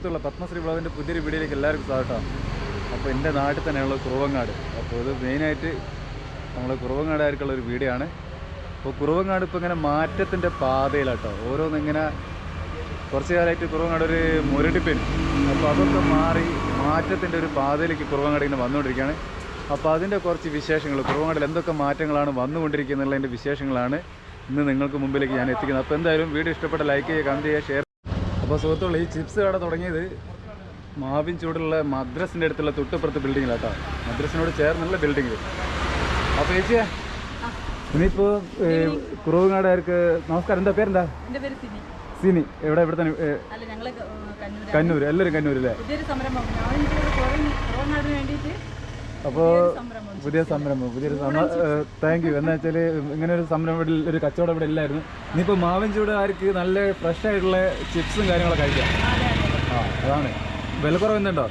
സുഹൃത്തുക്കളെ, പത്മശ്രീ ബ്ലോഗിൻ്റെ പുതിയൊരു വീഡിയോയിലേക്ക് എല്ലാവർക്കും സ്വാഗതം. അപ്പോൾ എൻ്റെ നാട്ടിൽ തന്നെയുള്ള കുറവങ്ങാട്. അപ്പോൾ ഇത് മെയിനായിട്ട് നമ്മൾ കുറവങ്ങാടുകാർക്കുള്ള ഒരു വീഡിയോ ആണ്. അപ്പോൾ കുറവങ്ങാട് ഇപ്പോൾ ഇങ്ങനെ മാറ്റത്തിൻ്റെ പാതയിലാട്ടോ. ഓരോന്നിങ്ങനെ കുറച്ച് കാലമായിട്ട് കുറവങ്ങാട് ഒരു മുരടിപ്പിന്, അപ്പോൾ അതൊക്കെ മാറി മാറ്റത്തിൻ്റെ ഒരു പാതയിലേക്ക് കുറവങ്ങാട് ഇങ്ങനെ വന്നുകൊണ്ടിരിക്കുകയാണ്. അപ്പോൾ അതിൻ്റെ കുറച്ച് വിശേഷങ്ങൾ, കുറവങ്ങാടിൽ എന്തൊക്കെ മാറ്റങ്ങളാണ് വന്നുകൊണ്ടിരിക്കുന്നതിൻ്റെ വിശേഷങ്ങളാണ് ഇന്ന് നിങ്ങൾക്ക് മുമ്പിലേക്ക് ഞാൻ എത്തിക്കുന്നത്. അപ്പോൾ എന്തായാലും വീഡിയോ ഇഷ്ടപ്പെട്ട ലൈക്ക് ചെയ്യുക, കമൻറ്റ് ചെയ്യുക, ഷെയർ. അപ്പോൾ സുഹൃത്തുക്കൾ, ഈ ചിപ്സ് കട തുടങ്ങിയത് മാവിൻ ചൂടുള്ള മദ്രസിൻ്റെ അടുത്തുള്ള തൊട്ടുപുറത്ത് ബിൽഡിങ്ങിലാട്ടോ, മദ്രസിനോട് ചേർന്നുള്ള ബിൽഡിങ്ങിൽ. അപ്പോൾ ചേച്ചിയെ, ഇനിയിപ്പോൾ കുറവങ്ങാടുകാർക്ക് നമസ്കാരം. എന്താ പേരെന്താ? സിനി. എവിടെ തന്നെ? കണ്ണൂർ. എല്ലാവരും കണ്ണൂരല്ലേ? അപ്പോൾ പുതിയ സംരംഭം. Thank you. എന്താ വെച്ചാൽ ഇങ്ങനെ ഒരു സംരംഭം, ഒരു കച്ചവടം ഇവിടെ ഇല്ലായിരുന്നു. ഇനിയിപ്പോൾ മാവിൻ ചൂടുകാർക്ക് നല്ല ഫ്രഷ് ആയിട്ടുള്ള ചിപ്സും കാര്യങ്ങളൊക്കെ കഴിക്കാം. അതാണ്. വിലക്കുറവ് എന്തുണ്ടോ?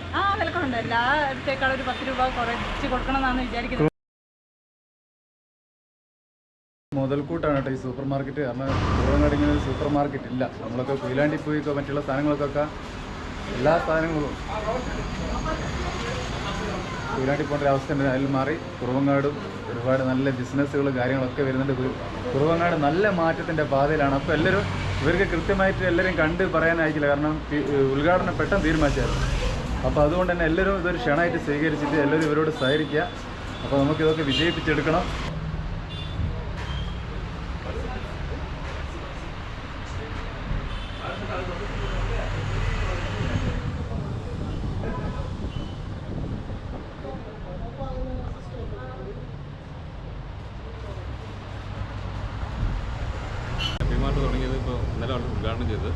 മുതൽക്കൂട്ടാണ് കേട്ടോ ഈ സൂപ്പർ മാർക്കറ്റ്. കാരണം കുറവങ്ങാട് ഇങ്ങനെ ഒരു സൂപ്പർ മാർക്കറ്റ് ഇല്ല. നമ്മളൊക്കെ കൊയിലാണ്ടി പോയിക്കോ മറ്റുള്ള സാധനങ്ങൾക്കൊക്കെ എല്ലാ സാധനങ്ങളും കൊയിലാണ്ടി പോകേണ്ട ഒരു അവസ്ഥ ഉണ്ട്. അതിൽ മാറി കുറവങ്ങാടും ഒരുപാട് നല്ല ബിസിനസ്സുകളും കാര്യങ്ങളൊക്കെ വരുന്നുണ്ട്. കുറവങ്ങാട് നല്ല മാറ്റത്തിൻ്റെ പാതയിലാണ്. അപ്പോൾ എല്ലാവരും ഇവർക്ക് കൃത്യമായിട്ട് എല്ലാവരും കണ്ട് പറയാനായിക്കില്ല. കാരണം ഉദ്ഘാടനം പെട്ടെന്ന് തീരുമാനിച്ചായിരുന്നു. അപ്പോൾ അതുകൊണ്ട് തന്നെ എല്ലാവരും ഇതൊരു ക്ഷണമായിട്ട് സ്വീകരിച്ചിട്ട് എല്ലാവരും ഇവരോട് സഹകരിക്കുക. അപ്പോൾ നമുക്കിതൊക്കെ വിജയിപ്പിച്ചെടുക്കണം. തുടങ്ങിയത് ഇപ്പോൾ ഇന്നലെ ഉദ്ഘാടനം ചെയ്തത്.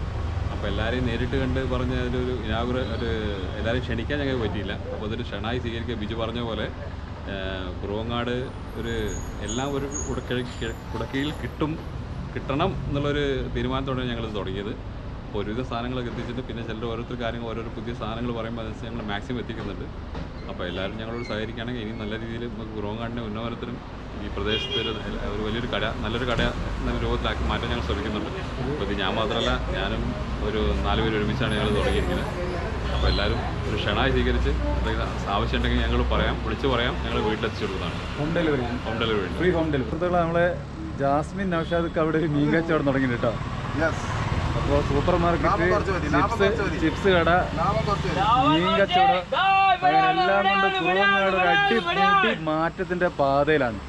അപ്പോൾ എല്ലാവരെയും നേരിട്ട് കണ്ട് പറഞ്ഞ അതിലൊരു എല്ലാവരെയും ക്ഷണിക്കാൻ ഞങ്ങൾക്ക് പറ്റിയില്ല. അപ്പോൾ അതൊരു ക്ഷണമായി സ്വീകരിക്കുക. ബിജു പറഞ്ഞ പോലെ കുറവങ്ങാട് എല്ലാം ഒരു കുടക്കീഴിൽ കിട്ടണം എന്നുള്ളൊരു തീരുമാനത്തോടെയാണ് ഞങ്ങളിത് തുടങ്ങിയത്. അപ്പോൾ ഒരുവിധ സാധനങ്ങളൊക്കെ എത്തിച്ചിട്ട് പിന്നെ ചിലർ ഓരോരുത്തർ കാര്യങ്ങൾ ഓരോരോ പുതിയ സാധനങ്ങൾ പറയുമ്പോൾ അതനുസരിച്ച് ഞങ്ങൾ മാക്സിമം എത്തിക്കുന്നുണ്ട്. അപ്പോൾ എല്ലാവരും ഞങ്ങളോട് സഹകരിക്കുകയാണെങ്കിൽ ഇനി നല്ല രീതിയിൽ നമുക്ക് കുറവങ്ങാടിൻ്റെ ഉന്നമനത്തിനും ഈ പ്രദേശത്ത് ഒരു വലിയൊരു നല്ലൊരു കട നല്ല രൂപത്തിലാക്കി മാറ്റാൻ ഞങ്ങൾ ശ്രമിക്കുന്നുണ്ട്. അപ്പോൾ ഇത് ഞാൻ മാത്രമല്ല, ഞാനും ഒരു 4 പേര് ഒരുമിച്ചാണ് ഞങ്ങൾ തുടങ്ങിയിരിക്കുന്നത്. അപ്പോൾ എല്ലാവരും ഒരു ക്ഷണമായി സ്വീകരിച്ച് എന്തെങ്കിലും ആവശ്യമുണ്ടെങ്കിൽ ഞങ്ങൾ വിളിച്ച് പറയാം. ഞങ്ങൾ വീട്ടിലെത്തിച്ചു കൊടുക്കുന്നതാണ്. Home delivery free home delivery. നമ്മളെ ജാസ്മിൻ നൗഷാദ് അവിടെ ഒരു മീൻ കച്ചവടം തുടങ്ങിയിട്ട് കേട്ടോ. അപ്പോൾ സൂപ്പർ മാർക്കറ്റ്, ചിപ്സ് കട, മീൻ കച്ചവടം, അങ്ങനെല്ലാം കൊണ്ട് കുറവങ്ങാട് ഒരു അടിപൊളി മാറ്റത്തിൻ്റെ പാതയിലാണ്.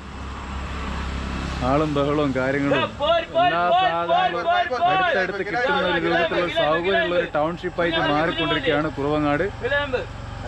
ആളും ബഹളവും കാര്യങ്ങളും എല്ലാ സാധനങ്ങളും അടുത്തടുത്ത് കിട്ടുന്ന ഒരു രൂപത്തിലുള്ള സൗകര്യമുള്ള ഒരു ടൗൺഷിപ്പായിട്ട് മാറിക്കൊണ്ടിരിക്കുകയാണ് കുറവങ്ങാട്.